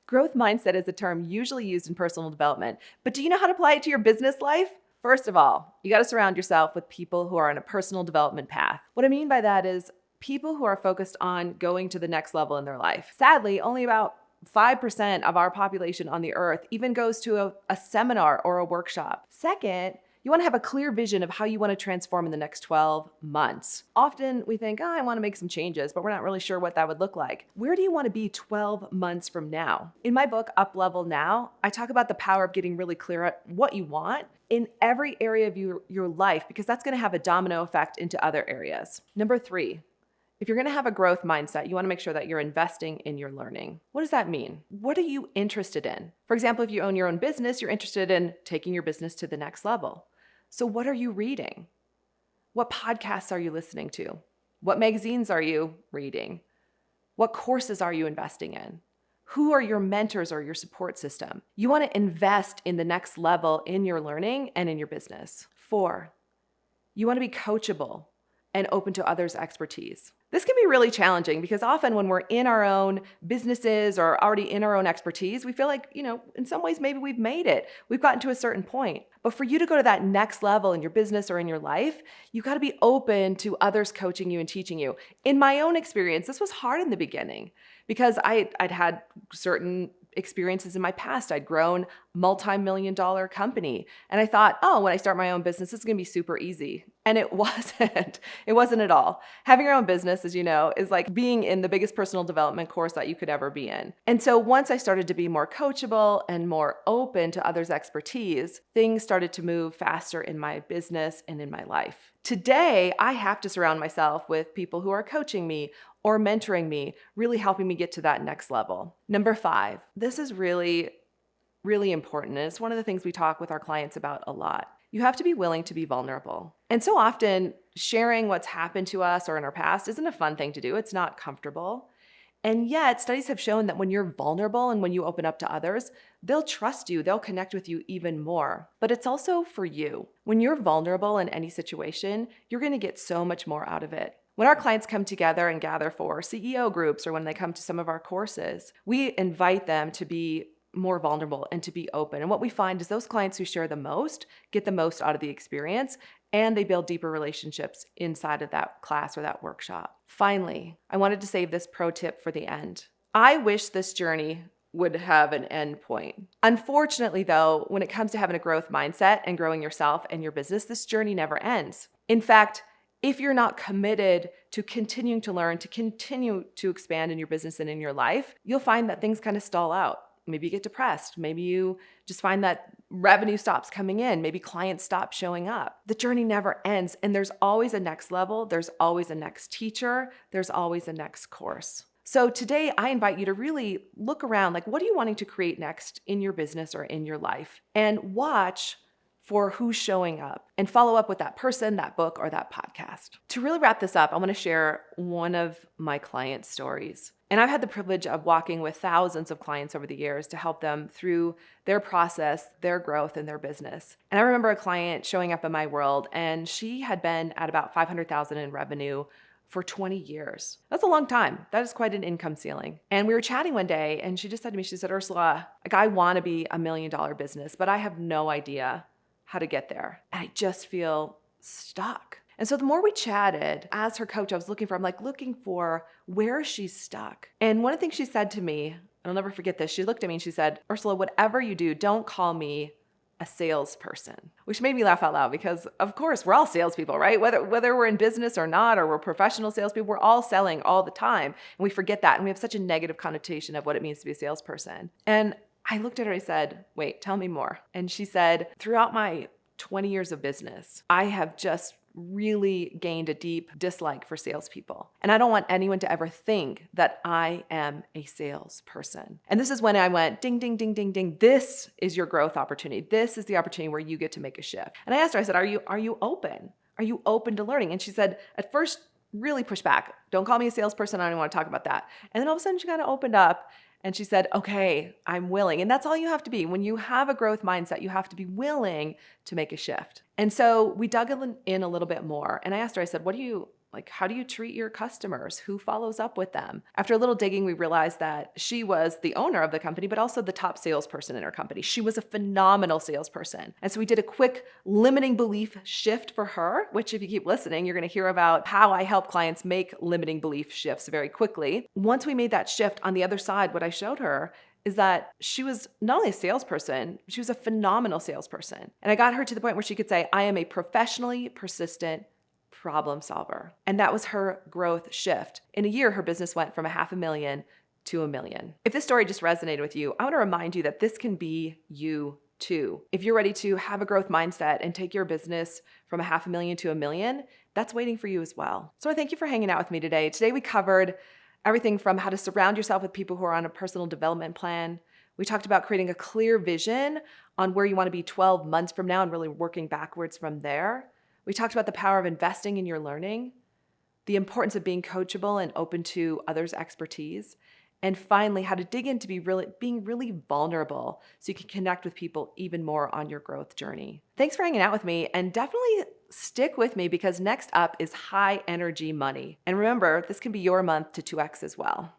Growth mindset is a term usually used in personal development, but do you know how to apply it to your business life? First of all, you got to surround yourself with people who are on a personal development path. What I mean by that is people who are focused on going to the next level in their life. Sadly, only about 5% of our population on the earth even goes to a seminar or a workshop. Second, you want to have a clear vision of how you want to transform in the next 12 months. Often we think, I want to make some changes, but we're not really sure what that would look like. Where do you want to be 12 months from now? In my book, Up Level Now, I talk about the power of getting really clear at what you want in every area of your life, because that's going to have a domino effect into other areas. Number 3, if you're going to have a growth mindset, you want to make sure that you're investing in your learning. What does that mean? What are you interested in? For example, if you own your own business, you're interested in taking your business to the next level. So what are you reading? What podcasts are you listening to? What magazines are you reading? What courses are you investing in? Who are your mentors or your support system? You want to invest in the next level in your learning and in your business. 4, you want to be coachable and open to others' expertise. This can be really challenging because often when we're in our own businesses or already in our own expertise, we feel like, in some ways, maybe we've made it. We've gotten to a certain point. But for you to go to that next level in your business or in your life, you got to be open to others coaching you and teaching you. In my own experience, this was hard in the beginning because I'd had certain experiences in my past. I'd grown multi-million-dollar company. And I thought, when I start my own business, it's going to be super easy. And it wasn't. It wasn't at all. Having your own business, as you know, is like being in the biggest personal development course that you could ever be in. And so once I started to be more coachable and more open to others' expertise, things started to move faster in my business and in my life. Today, I have to surround myself with people who are coaching me or mentoring me, really helping me get to that next level. Number 5, this is really, really important. And it's one of the things we talk with our clients about a lot. You have to be willing to be vulnerable. And so often, sharing what's happened to us or in our past isn't a fun thing to do. It's not comfortable. And yet, studies have shown that when you're vulnerable and when you open up to others, they'll trust you, they'll connect with you even more. But it's also for you. When you're vulnerable in any situation, you're going to get so much more out of it. When our clients come together and gather for CEO groups or when they come to some of our courses, we invite them to be more vulnerable and to be open. And what we find is those clients who share the most get the most out of the experience, and they build deeper relationships inside of that class or that workshop. Finally, I wanted to save this pro tip for the end. I wish this journey would have an end point. Unfortunately, though, when it comes to having a growth mindset and growing yourself and your business, this journey never ends. In fact, if you're not committed to continuing to learn, to continue to expand in your business and in your life, you'll find that things kind of stall out. Maybe you get depressed. Maybe you just find that revenue stops coming in. Maybe clients stop showing up. The journey never ends, and there's always a next level. There's always a next teacher. There's always a next course. So today, I invite you to really look around, like, what are you wanting to create next in your business or in your life? And watch for who's showing up and follow up with that person, that book, or that podcast. To really wrap this up, I want to share one of my client stories. And I've had the privilege of walking with thousands of clients over the years to help them through their process, their growth, and their business. And I remember a client showing up in my world, and she had been at about $500,000 in revenue for 20 years. That's a long time. That is quite an income ceiling. And we were chatting one day, and she just said to me, she said, Ursula, I want to be $1 million business, but I have no idea how to get there. And I just feel stuck. And so the more we chatted, as her coach, I'm looking for where she's stuck. And one of the things she said to me, and I'll never forget this, she looked at me and she said, Ursula, whatever you do, don't call me a salesperson, which made me laugh out loud because of course we're all salespeople, right? Whether we're in business or not, or we're professional salespeople, we're all selling all the time. And we forget that. And we have such a negative connotation of what it means to be a salesperson. And I looked at her and I said, wait, tell me more. And she said, throughout my 20 years of business, I have just really gained a deep dislike for salespeople. And I don't want anyone to ever think that I am a salesperson. And this is when I went, ding, ding, ding, ding, ding. This is your growth opportunity. This is the opportunity where you get to make a shift. And I asked her, I said, are you open? Are you open to learning? And she said, at first, really pushed back. Don't call me a salesperson. I don't want to talk about that. And then all of a sudden she kind of opened up and she said, okay, I'm willing. And that's all you have to be. When you have a growth mindset, you have to be willing to make a shift. And so we dug in a little bit more. And I asked her, I said, Like, how do you treat your customers? Who follows up with them? After a little digging, we realized that she was the owner of the company, but also the top salesperson in her company. She was a phenomenal salesperson. And so we did a quick limiting belief shift for her, which if you keep listening, you're going to hear about how I help clients make limiting belief shifts very quickly. Once we made that shift, on the other side, what I showed her is that she was not only a salesperson, she was a phenomenal salesperson. And I got her to the point where she could say, I am a professionally persistent problem solver. And that was her growth shift. In a year, her business went from $500,000 to $1 million. If this story just resonated with you, I want to remind you that this can be you too. If you're ready to have a growth mindset and take your business from $500,000 to $1 million, that's waiting for you as well. So I thank you for hanging out with me today. Today we covered everything from how to surround yourself with people who are on a personal development plan. We talked about creating a clear vision on where you want to be 12 months from now and really working backwards from there. We talked about the power of investing in your learning, the importance of being coachable and open to others' expertise, and finally, how to dig into being really vulnerable so you can connect with people even more on your growth journey. Thanks for hanging out with me, and definitely stick with me because next up is high energy money. And remember, this can be your month to 2x as well.